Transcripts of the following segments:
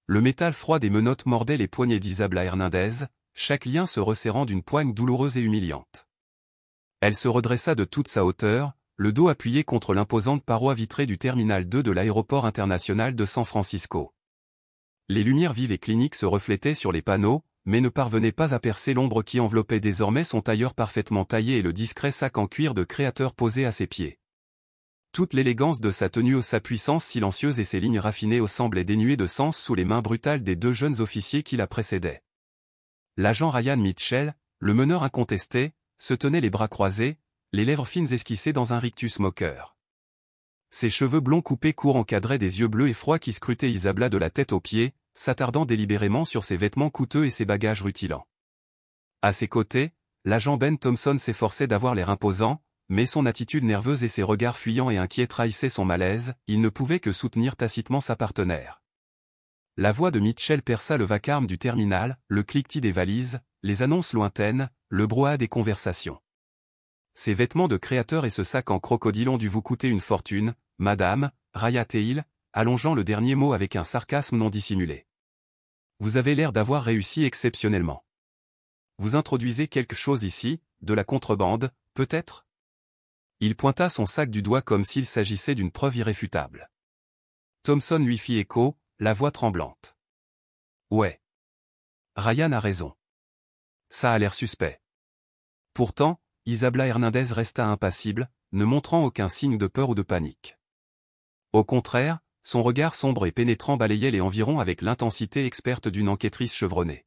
Le métal froid des menottes mordait les poignets d'Isabella Hernandez, chaque lien se resserrant d'une poigne douloureuse et humiliante. Elle se redressa de toute sa hauteur, le dos appuyé contre l'imposante paroi vitrée du terminal 2 de l'aéroport international de San Francisco. Les lumières vives et cliniques se reflétaient sur les panneaux, mais ne parvenaient pas à percer l'ombre qui enveloppait désormais son tailleur parfaitement taillé et le discret sac en cuir de créateur posé à ses pieds. Toute l'élégance de sa tenue, sa puissance silencieuse et ses lignes raffinées semblaient dénuées de sens sous les mains brutales des deux jeunes officiers qui la précédaient. L'agent Ryan Mitchell, le meneur incontesté, se tenait les bras croisés, les lèvres fines esquissées dans un rictus moqueur. Ses cheveux blonds coupés courts encadraient des yeux bleus et froids qui scrutaient Isabella de la tête aux pieds, s'attardant délibérément sur ses vêtements coûteux et ses bagages rutilants. À ses côtés, l'agent Ben Thompson s'efforçait d'avoir l'air imposant, mais son attitude nerveuse et ses regards fuyants et inquiets trahissaient son malaise, il ne pouvait que soutenir tacitement sa partenaire. La voix de Mitchell perça le vacarme du terminal, le cliquetis des valises, les annonces lointaines, le brouhaha des conversations. Ces vêtements de créateur et ce sac en crocodile ont dû vous coûter une fortune, madame, railla-t-il, allongeant le dernier mot avec un sarcasme non dissimulé. Vous avez l'air d'avoir réussi exceptionnellement. Vous introduisez quelque chose ici, de la contrebande, peut-être ? Il pointa son sac du doigt comme s'il s'agissait d'une preuve irréfutable. Thompson lui fit écho, la voix tremblante. Ouais. Ryan a raison. Ça a l'air suspect. Pourtant, Isabella Hernandez resta impassible, ne montrant aucun signe de peur ou de panique. Au contraire, son regard sombre et pénétrant balayait les environs avec l'intensité experte d'une enquêtrice chevronnée.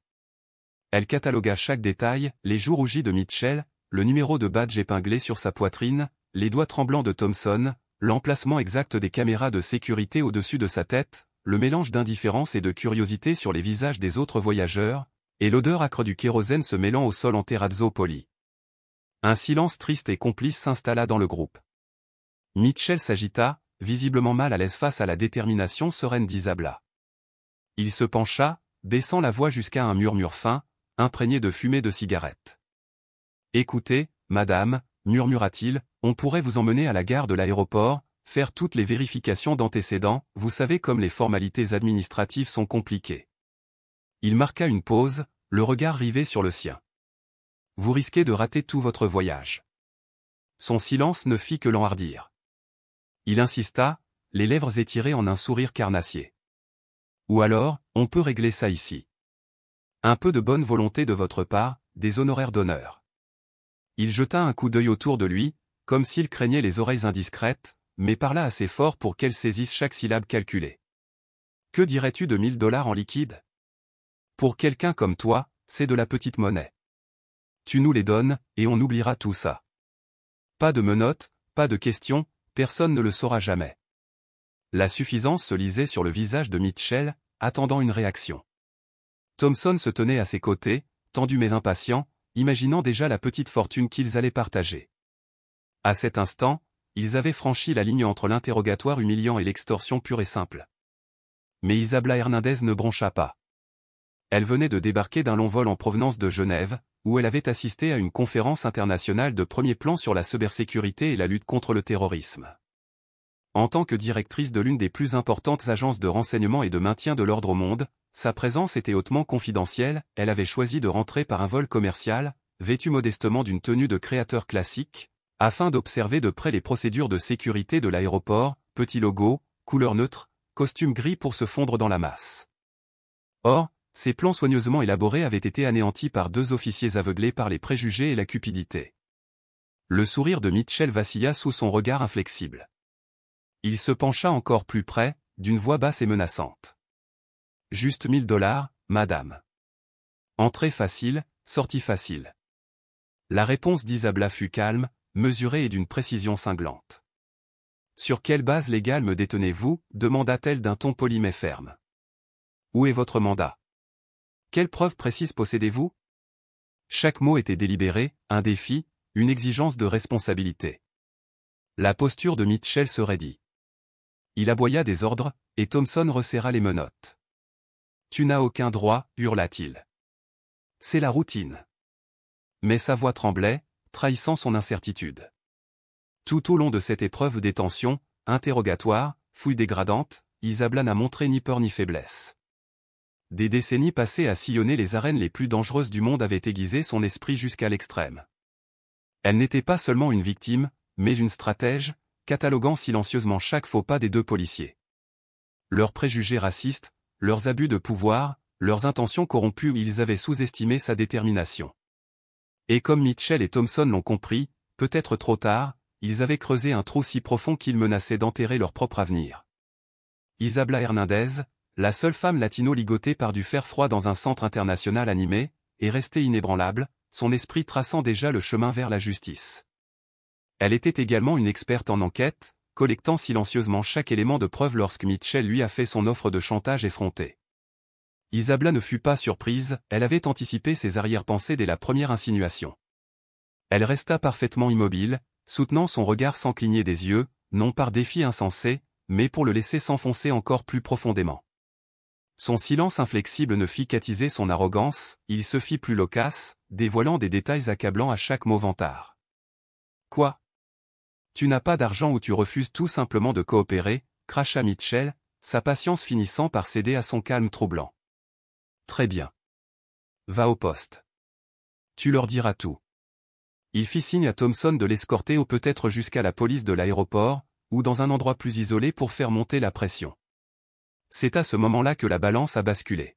Elle catalogua chaque détail, les joues rougies de Mitchell, le numéro de badge épinglé sur sa poitrine, les doigts tremblants de Thompson, l'emplacement exact des caméras de sécurité au-dessus de sa tête, le mélange d'indifférence et de curiosité sur les visages des autres voyageurs, et l'odeur âcre du kérosène se mêlant au sol en terrazzo poli. Un silence triste et complice s'installa dans le groupe. Mitchell s'agita, visiblement mal à l'aise face à la détermination sereine d'Isabella. Il se pencha, baissant la voix jusqu'à un murmure fin, imprégné de fumée de cigarette. « Écoutez, madame, murmura-t-il, on pourrait vous emmener à la gare de l'aéroport, faire toutes les vérifications d'antécédents, vous savez comme les formalités administratives sont compliquées. » Il marqua une pause, le regard rivé sur le sien. « Vous risquez de rater tout votre voyage. » Son silence ne fit que l'enhardir. Il insista, les lèvres étirées en un sourire carnassier. « Ou alors, on peut régler ça ici. Un peu de bonne volonté de votre part, des honoraires d'honneur. » Il jeta un coup d'œil autour de lui, comme s'il craignait les oreilles indiscrètes, mais parla assez fort pour qu'elles saisissent chaque syllabe calculée. « Que dirais-tu de 1 000 $ en liquide ? Pour quelqu'un comme toi, c'est de la petite monnaie. Tu nous les donnes, et on oubliera tout ça. Pas de menottes, pas de questions, personne ne le saura jamais. » La suffisance se lisait sur le visage de Mitchell, attendant une réaction. Thompson se tenait à ses côtés, tendu mais impatient, imaginant déjà la petite fortune qu'ils allaient partager. À cet instant, ils avaient franchi la ligne entre l'interrogatoire humiliant et l'extorsion pure et simple. Mais Isabella Hernandez ne broncha pas. Elle venait de débarquer d'un long vol en provenance de Genève, où elle avait assisté à une conférence internationale de premier plan sur la cybersécurité et la lutte contre le terrorisme. En tant que directrice de l'une des plus importantes agences de renseignement et de maintien de l'ordre au monde, sa présence était hautement confidentielle, elle avait choisi de rentrer par un vol commercial, vêtue modestement d'une tenue de créateur classique, afin d'observer de près les procédures de sécurité de l'aéroport, petit logo, couleur neutre, costume gris pour se fondre dans la masse. Or, ces plans soigneusement élaborés avaient été anéantis par deux officiers aveuglés par les préjugés et la cupidité. Le sourire de Mitchell vacilla sous son regard inflexible. Il se pencha encore plus près, d'une voix basse et menaçante. « Juste 1 000 $, madame. Entrée facile, sortie facile. » La réponse d'Isabella fut calme, mesurée et d'une précision cinglante. « Sur quelle base légale me détenez-vous ? » demanda-t-elle d'un ton poli mais ferme. « Où est votre mandat ? Quelles preuves précises possédez-vous ? » Chaque mot était délibéré, un défi, une exigence de responsabilité. La posture de Mitchell se raidit. Il aboya des ordres, et Thompson resserra les menottes. « Tu n'as aucun droit, hurla-t-il. C'est la routine. » Mais sa voix tremblait, trahissant son incertitude. Tout au long de cette épreuve détention, interrogatoire, fouille dégradante, Isabella n'a montré ni peur ni faiblesse. Des décennies passées à sillonner les arènes les plus dangereuses du monde avaient aiguisé son esprit jusqu'à l'extrême. Elle n'était pas seulement une victime, mais une stratège, cataloguant silencieusement chaque faux pas des deux policiers. Leurs préjugés racistes, leurs abus de pouvoir, leurs intentions corrompues, ils avaient sous-estimé sa détermination. Et comme Mitchell et Thompson l'ont compris, peut-être trop tard, ils avaient creusé un trou si profond qu'ils menaçaient d'enterrer leur propre avenir. Isabela Hernández, la seule femme latino-ligotée par du fer froid dans un centre international animé, est restée inébranlable, son esprit traçant déjà le chemin vers la justice. Elle était également une experte en enquête, collectant silencieusement chaque élément de preuve lorsque Mitchell lui a fait son offre de chantage effrontée. Isabela ne fut pas surprise, elle avait anticipé ses arrière-pensées dès la première insinuation. Elle resta parfaitement immobile, soutenant son regard sans cligner des yeux, non par défi insensé, mais pour le laisser s'enfoncer encore plus profondément. Son silence inflexible ne fit qu'attiser son arrogance, il se fit plus loquace, dévoilant des détails accablants à chaque mot vantard. « Quoi ? Tu n'as pas d'argent ou tu refuses tout simplement de coopérer ?» cracha Mitchell, sa patience finissant par céder à son calme troublant. « Très bien. Va au poste. Tu leur diras tout. » Il fit signe à Thompson de l'escorter ou peut-être jusqu'à la police de l'aéroport, ou dans un endroit plus isolé pour faire monter la pression. C'est à ce moment-là que la balance a basculé.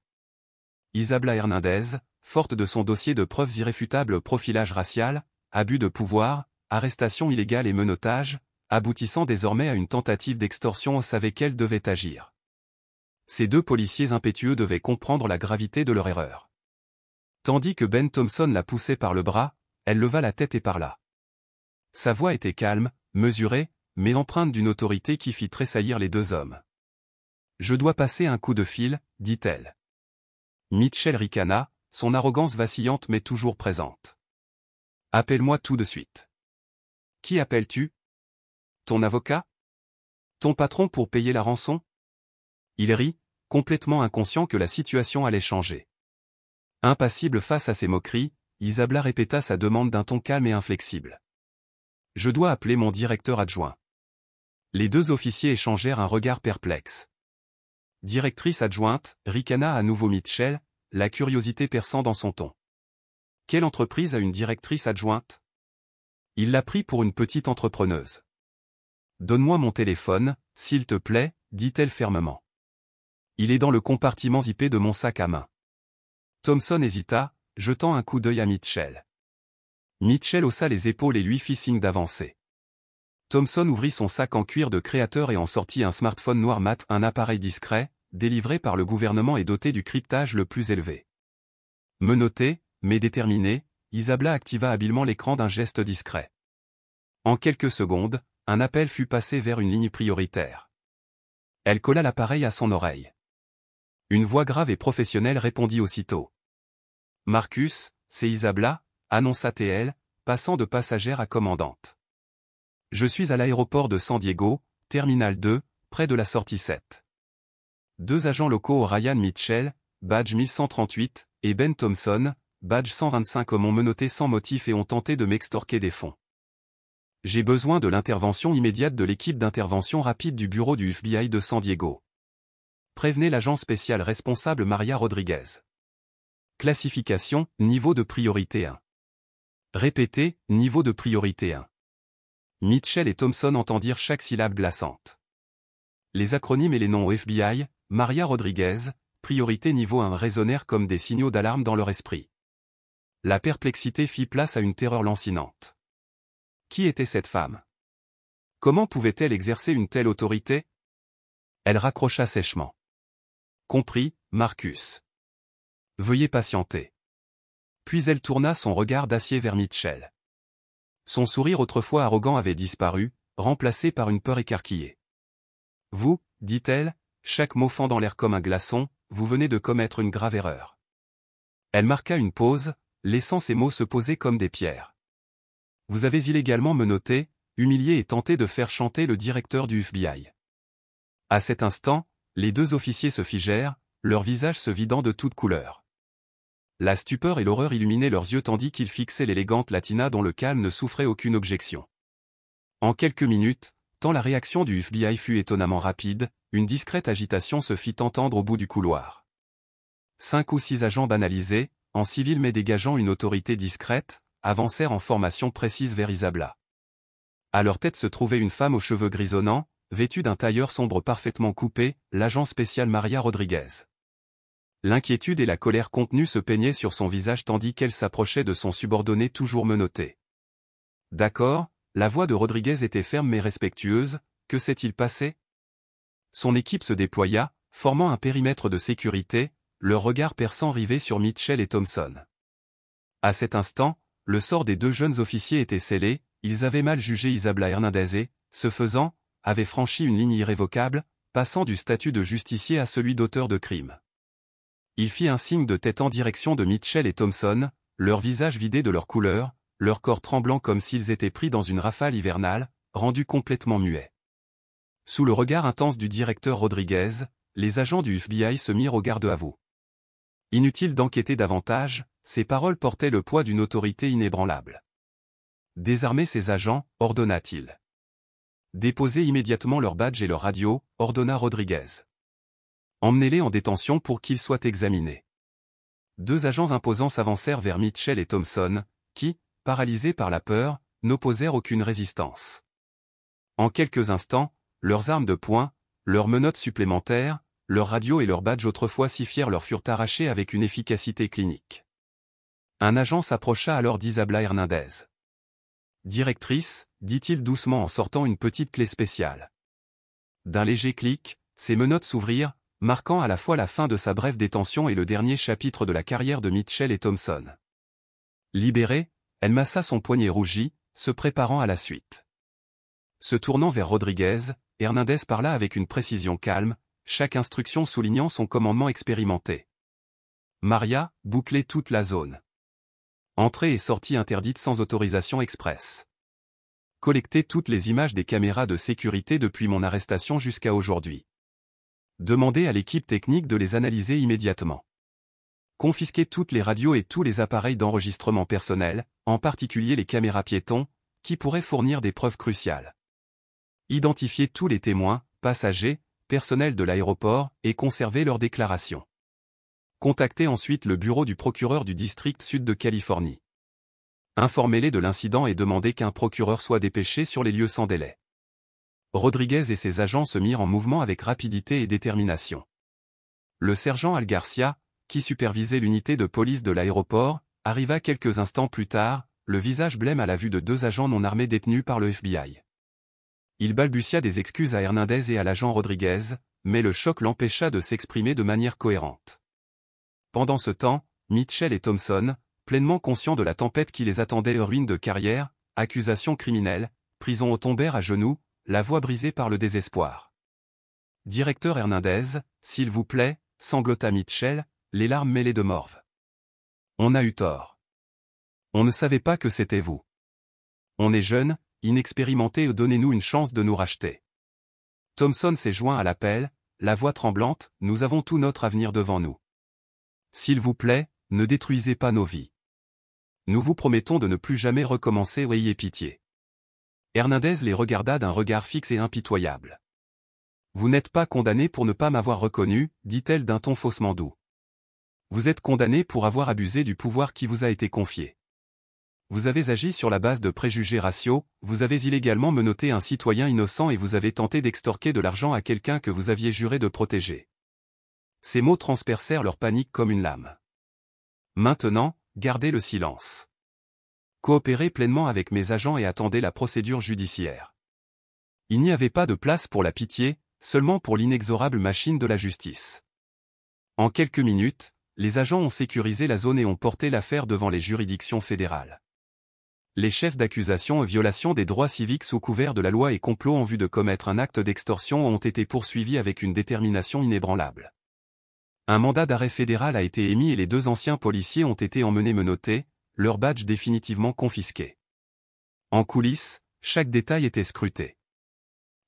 Isabela Hernández, forte de son dossier de preuves irréfutables, profilage racial, abus de pouvoir, arrestation illégale et menottage, aboutissant désormais à une tentative d'extorsion, savait qu'elle devait agir. Ces deux policiers impétueux devaient comprendre la gravité de leur erreur. Tandis que Ben Thompson la poussait par le bras, elle leva la tête et parla. Sa voix était calme, mesurée, mais empreinte d'une autorité qui fit tressaillir les deux hommes. « Je dois passer un coup de fil, dit-elle. » Mitchell ricana, son arrogance vacillante mais toujours présente. « Appelle-moi tout de suite. »« Qui appelles-tu ? Ton avocat ? Ton patron pour payer la rançon ?» Il rit, complètement inconscient que la situation allait changer. Impassible face à ces moqueries, Isabela répéta sa demande d'un ton calme et inflexible. « Je dois appeler mon directeur adjoint. » Les deux officiers échangèrent un regard perplexe. « Directrice adjointe » ricana à nouveau Mitchell, la curiosité perçant dans son ton. « Quelle entreprise a une directrice adjointe ?» Il la prit pour une petite entrepreneuse. « Donne-moi mon téléphone, s'il te plaît, dit-elle fermement. Il est dans le compartiment zippé de mon sac à main. » Thompson hésita, jetant un coup d'œil à Mitchell. Mitchell haussa les épaules et lui fit signe d'avancer. Thompson ouvrit son sac en cuir de créateur et en sortit un smartphone noir mat, un appareil discret, délivré par le gouvernement et doté du cryptage le plus élevé. Menottée, mais déterminée, Isabela activa habilement l'écran d'un geste discret. En quelques secondes, un appel fut passé vers une ligne prioritaire. Elle colla l'appareil à son oreille. Une voix grave et professionnelle répondit aussitôt. « Marcus, c'est Isabela » annonça-t-elle, passant de passagère à commandante. « Je suis à l'aéroport de San Diego, Terminal 2, près de la sortie 7. » Deux agents locaux, Ryan Mitchell, badge 1138, et Ben Thompson, badge 125, m'ont menotté sans motif et ont tenté de m'extorquer des fonds. J'ai besoin de l'intervention immédiate de l'équipe d'intervention rapide du bureau du FBI de San Diego. Prévenez l'agent spécial responsable Maria Rodriguez. Classification, niveau de priorité 1. Répétez, niveau de priorité 1. Mitchell et Thompson entendirent chaque syllabe glaçante. Les acronymes et les noms au FBI, Maria Rodriguez, priorité niveau 1 résonnèrent comme des signaux d'alarme dans leur esprit. La perplexité fit place à une terreur lancinante. Qui était cette femme? Comment pouvait-elle exercer une telle autorité? Elle raccrocha sèchement. Compris, Marcus. Veuillez patienter. Puis elle tourna son regard d'acier vers Mitchell. Son sourire autrefois arrogant avait disparu, remplacé par une peur écarquillée. Vous, dit-elle, chaque mot fendant l'air comme un glaçon, vous venez de commettre une grave erreur. Elle marqua une pause, laissant ses mots se poser comme des pierres. Vous avez illégalement menotté, humilié et tenté de faire chanter le directeur du FBI. À cet instant, les deux officiers se figèrent, leurs visages se vidant de toute couleur. La stupeur et l'horreur illuminaient leurs yeux tandis qu'ils fixaient l'élégante Latina dont le calme ne souffrait aucune objection. En quelques minutes, tant la réaction du FBI fut étonnamment rapide, une discrète agitation se fit entendre au bout du couloir. 5 ou 6 agents banalisés, en civil mais dégageant une autorité discrète, avancèrent en formation précise vers Isabla. À leur tête se trouvait une femme aux cheveux grisonnants, vêtue d'un tailleur sombre parfaitement coupé, l'agent spécial Maria Rodriguez. L'inquiétude et la colère contenue se peignaient sur son visage tandis qu'elle s'approchait de son subordonné toujours menotté. « D'accord », la voix de Rodriguez était ferme mais respectueuse, « que s'est-il passé ?» Son équipe se déploya, formant un périmètre de sécurité, leur regard perçant rivé sur Mitchell et Thompson. À cet instant, le sort des 2 jeunes officiers était scellé, ils avaient mal jugé Isabla Hernandez et, ce faisant, avaient franchi une ligne irrévocable, passant du statut de justicier à celui d'auteur de crime. Il fit un signe de tête en direction de Mitchell et Thompson, leurs visages vidés de leur couleur, leur corps tremblant comme s'ils étaient pris dans une rafale hivernale, rendus complètement muets. Sous le regard intense du directeur Rodriguez, les agents du FBI se mirent au garde à vous. Inutile d'enquêter davantage, ces paroles portaient le poids d'une autorité inébranlable. « Désarmez ces agents », ordonna-t-il. « Déposez immédiatement leurs badges et leurs radios », ordonna Rodriguez. « Emmenez-les en détention pour qu'ils soient examinés. » 2 agents imposants s'avancèrent vers Mitchell et Thompson, qui, paralysés par la peur, n'opposèrent aucune résistance. En quelques instants, leurs armes de poing, leurs menottes supplémentaires, leurs radios et leurs badges autrefois si fiers leur furent arrachés avec une efficacité clinique. Un agent s'approcha alors d'Isabla Hernandez. « Directrice », dit-il doucement en sortant une petite clé spéciale. D'un léger clic, ses menottes s'ouvrirent, marquant à la fois la fin de sa brève détention et le dernier chapitre de la carrière de Mitchell et Thompson. Libérée, elle massa son poignet rougi, se préparant à la suite. Se tournant vers Rodriguez, Hernandez parla avec une précision calme, chaque instruction soulignant son commandement expérimenté. « Maria, bouclez toute la zone. Entrée et sortie interdite sans autorisation express. Collectez toutes les images des caméras de sécurité depuis mon arrestation jusqu'à aujourd'hui. Demandez à l'équipe technique de les analyser immédiatement. Confisquez toutes les radios et tous les appareils d'enregistrement personnel, en particulier les caméras piétons, qui pourraient fournir des preuves cruciales. Identifiez tous les témoins, passagers, personnel de l'aéroport, et conservez leurs déclarations. Contactez ensuite le bureau du procureur du district sud de Californie. Informez-les de l'incident et demandez qu'un procureur soit dépêché sur les lieux sans délai. » Rodriguez et ses agents se mirent en mouvement avec rapidité et détermination. Le sergent Al Garcia, qui supervisait l'unité de police de l'aéroport, arriva quelques instants plus tard, le visage blême à la vue de 2 agents non armés détenus par le FBI. Il balbutia des excuses à Hernandez et à l'agent Rodriguez, mais le choc l'empêcha de s'exprimer de manière cohérente. Pendant ce temps, Mitchell et Thompson, pleinement conscients de la tempête qui les attendait, ruines de carrière, accusations criminelles, prison, tombèrent à genoux, la voix brisée par le désespoir. « Directeur Hernandez, s'il vous plaît », sanglota Mitchell, les larmes mêlées de morve. « On a eu tort. On ne savait pas que c'était vous. On est jeune, inexpérimenté, et donnez-nous une chance de nous racheter. » Thompson s'est joint à l'appel, la voix tremblante, « Nous avons tout notre avenir devant nous. S'il vous plaît, ne détruisez pas nos vies. Nous vous promettons de ne plus jamais recommencer, ayez pitié. » Hernandez les regarda d'un regard fixe et impitoyable. « Vous n'êtes pas condamné pour ne pas m'avoir reconnu, dit-elle d'un ton faussement doux. Vous êtes condamné pour avoir abusé du pouvoir qui vous a été confié. Vous avez agi sur la base de préjugés raciaux, vous avez illégalement menotté un citoyen innocent et vous avez tenté d'extorquer de l'argent à quelqu'un que vous aviez juré de protéger. » Ces mots transpercèrent leur panique comme une lame. Maintenant, gardez le silence. Coopérez pleinement avec mes agents et attendez la procédure judiciaire. Il n'y avait pas de place pour la pitié, seulement pour l'inexorable machine de la justice. En quelques minutes, les agents ont sécurisé la zone et ont porté l'affaire devant les juridictions fédérales. Les chefs d'accusation et violation des droits civiques sous couvert de la loi et complot en vue de commettre un acte d'extorsion ont été poursuivis avec une détermination inébranlable. Un mandat d'arrêt fédéral a été émis et les 2 anciens policiers ont été emmenés menottés, leurs badges définitivement confisqués. En coulisses, chaque détail était scruté.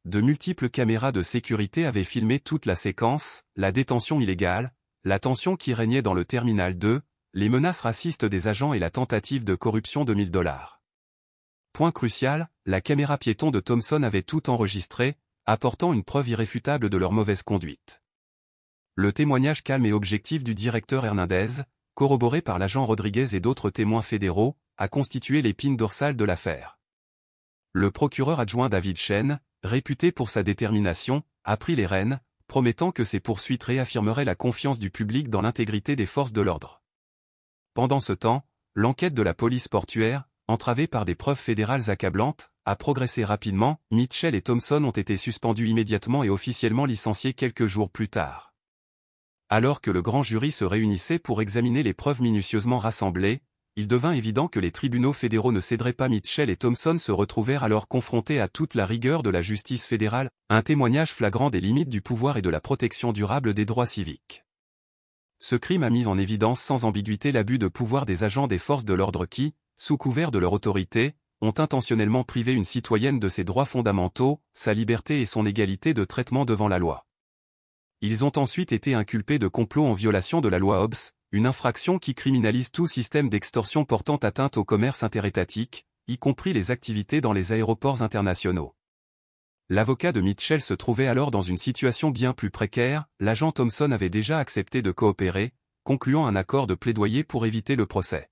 De multiples caméras de sécurité avaient filmé toute la séquence, la détention illégale, la tension qui régnait dans le terminal 2, les menaces racistes des agents et la tentative de corruption de $1000. Point crucial, la caméra piéton de Thompson avait tout enregistré, apportant une preuve irréfutable de leur mauvaise conduite. Le témoignage calme et objectif du directeur Hernandez, corroboré par l'agent Rodriguez et d'autres témoins fédéraux, a constitué l'épine dorsale de l'affaire. Le procureur adjoint David Chen, réputé pour sa détermination, a pris les rênes, promettant que ces poursuites réaffirmeraient la confiance du public dans l'intégrité des forces de l'ordre. Pendant ce temps, l'enquête de la police portuaire, entravée par des preuves fédérales accablantes, a progressé rapidement. Mitchell et Thompson ont été suspendus immédiatement et officiellement licenciés quelques jours plus tard. Alors que le grand jury se réunissait pour examiner les preuves minutieusement rassemblées, il devint évident que les tribunaux fédéraux ne céderaient pas. Mitchell et Thompson se retrouvèrent alors confrontés à toute la rigueur de la justice fédérale, un témoignage flagrant des limites du pouvoir et de la protection durable des droits civiques. Ce crime a mis en évidence sans ambiguïté l'abus de pouvoir des agents des forces de l'ordre qui, sous couvert de leur autorité, ont intentionnellement privé une citoyenne de ses droits fondamentaux, sa liberté et son égalité de traitement devant la loi. Ils ont ensuite été inculpés de complot en violation de la loi Hobbes, une infraction qui criminalise tout système d'extorsion portant atteinte au commerce interétatique, y compris les activités dans les aéroports internationaux. L'avocat de Mitchell se trouvait alors dans une situation bien plus précaire. L'agent Thompson avait déjà accepté de coopérer, concluant un accord de plaidoyer pour éviter le procès.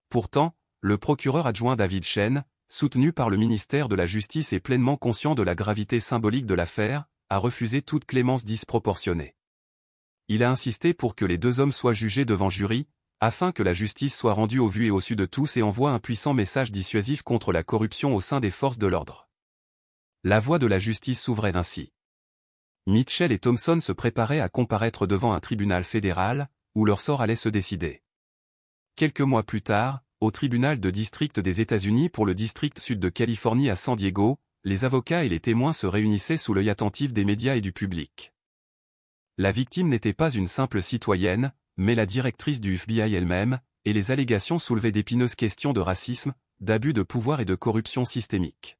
Pourtant, le procureur adjoint David Chen, soutenu par le ministère de la Justice et pleinement conscient de la gravité symbolique de l'affaire, a refusé toute clémence disproportionnée. Il a insisté pour que les deux hommes soient jugés devant jury, afin que la justice soit rendue au vu et au su de tous et envoie un puissant message dissuasif contre la corruption au sein des forces de l'ordre. La voie de la justice s'ouvrait ainsi. Mitchell et Thompson se préparaient à comparaître devant un tribunal fédéral, où leur sort allait se décider. Quelques mois plus tard, au tribunal de district des États-Unis pour le district sud de Californie à San Diego, les avocats et les témoins se réunissaient sous l'œil attentif des médias et du public. La victime n'était pas une simple citoyenne, mais la directrice du FBI elle-même, et les allégations soulevaient d'épineuses questions de racisme, d'abus de pouvoir et de corruption systémique.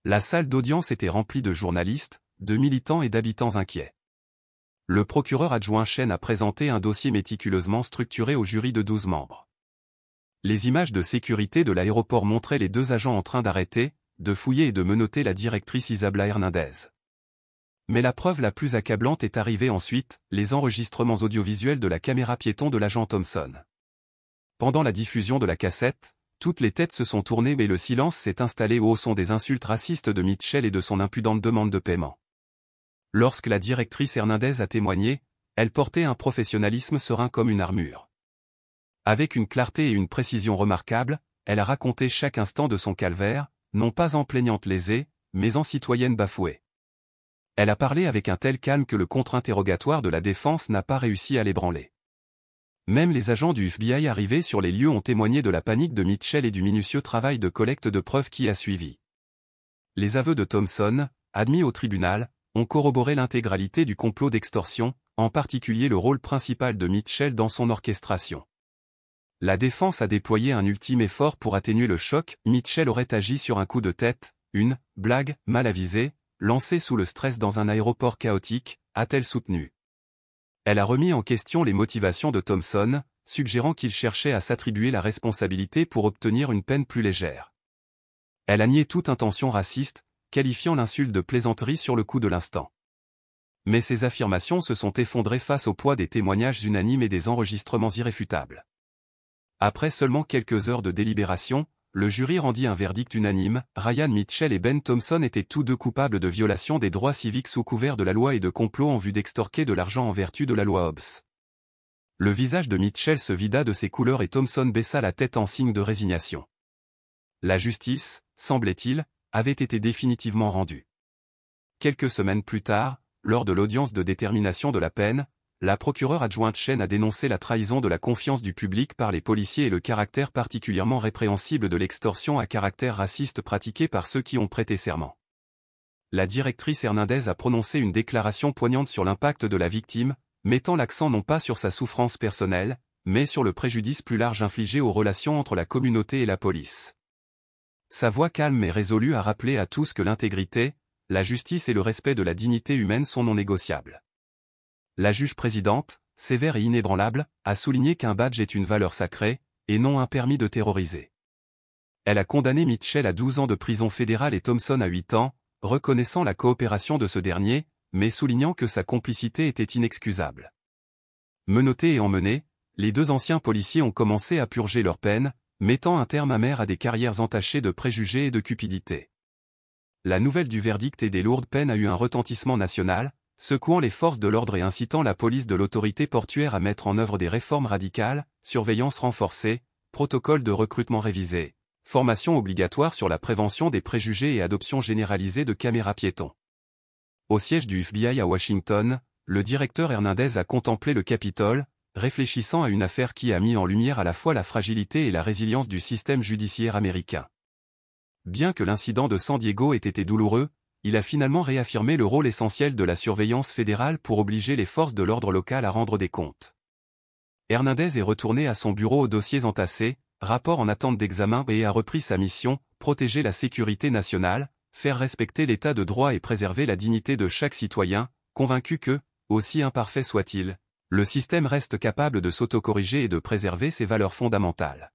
La salle d'audience était remplie de journalistes, de militants et d'habitants inquiets. Le procureur adjoint Chen a présenté un dossier méticuleusement structuré au jury de 12 membres. Les images de sécurité de l'aéroport montraient les deux agents en train d'arrêter, de fouiller et de menotter la directrice Isabela Hernandez. Mais la preuve la plus accablante est arrivée ensuite, les enregistrements audiovisuels de la caméra piéton de l'agent Thompson. Pendant la diffusion de la cassette, toutes les têtes se sont tournées mais le silence s'est installé au son des insultes racistes de Mitchell et de son impudente demande de paiement. Lorsque la directrice Hernandez a témoigné, elle portait un professionnalisme serein comme une armure. Avec une clarté et une précision remarquables, elle a raconté chaque instant de son calvaire, non pas en plaignante lésée, mais en citoyenne bafouée. Elle a parlé avec un tel calme que le contre-interrogatoire de la défense n'a pas réussi à l'ébranler. Même les agents du FBI arrivés sur les lieux ont témoigné de la panique de Mitchell et du minutieux travail de collecte de preuves qui a suivi. Les aveux de Thompson, admis au tribunal, ont corroboré l'intégralité du complot d'extorsion, en particulier le rôle principal de Mitchell dans son orchestration. La défense a déployé un ultime effort pour atténuer le choc. Mitchell aurait agi sur un coup de tête, une blague mal avisée, lancée sous le stress dans un aéroport chaotique, a-t-elle soutenu. Elle a remis en question les motivations de Thompson, suggérant qu'il cherchait à s'attribuer la responsabilité pour obtenir une peine plus légère. Elle a nié toute intention raciste, qualifiant l'insulte de plaisanterie sur le coup de l'instant. Mais ces affirmations se sont effondrées face au poids des témoignages unanimes et des enregistrements irréfutables. Après seulement quelques heures de délibération, le jury rendit un verdict unanime. Ryan Mitchell et Ben Thompson étaient tous deux coupables de violation des droits civiques sous couvert de la loi et de complot en vue d'extorquer de l'argent en vertu de la loi Hobbes. Le visage de Mitchell se vida de ses couleurs et Thompson baissa la tête en signe de résignation. La justice, semblait-il, avait été définitivement rendue. Quelques semaines plus tard, lors de l'audience de détermination de la peine, la procureure adjointe Chen a dénoncé la trahison de la confiance du public par les policiers et le caractère particulièrement répréhensible de l'extorsion à caractère raciste pratiquée par ceux qui ont prêté serment. La directrice Hernandez a prononcé une déclaration poignante sur l'impact de la victime, mettant l'accent non pas sur sa souffrance personnelle, mais sur le préjudice plus large infligé aux relations entre la communauté et la police. Sa voix calme et résolue a rappelé à tous que l'intégrité, la justice et le respect de la dignité humaine sont non négociables. La juge présidente, sévère et inébranlable, a souligné qu'un badge est une valeur sacrée, et non un permis de terroriser. Elle a condamné Mitchell à 12 ans de prison fédérale et Thompson à 8 ans, reconnaissant la coopération de ce dernier, mais soulignant que sa complicité était inexcusable. Menottés et emmenés, les deux anciens policiers ont commencé à purger leur peine, mettant un terme amer à des carrières entachées de préjugés et de cupidité. La nouvelle du verdict et des lourdes peines a eu un retentissement national, secouant les forces de l'ordre et incitant la police de l'autorité portuaire à mettre en œuvre des réformes radicales, surveillance renforcée, protocole de recrutement révisé, formation obligatoire sur la prévention des préjugés et adoption généralisée de caméras piétons. Au siège du FBI à Washington, le directeur Hernandez a contemplé le Capitole, réfléchissant à une affaire qui a mis en lumière à la fois la fragilité et la résilience du système judiciaire américain. Bien que l'incident de San Diego ait été douloureux, il a finalement réaffirmé le rôle essentiel de la surveillance fédérale pour obliger les forces de l'ordre local à rendre des comptes. Hernandez est retourné à son bureau aux dossiers entassés, rapports en attente d'examen et a repris sa mission, protéger la sécurité nationale, faire respecter l'état de droit et préserver la dignité de chaque citoyen, convaincu que, aussi imparfait soit-il, le système reste capable de s'autocorriger et de préserver ses valeurs fondamentales.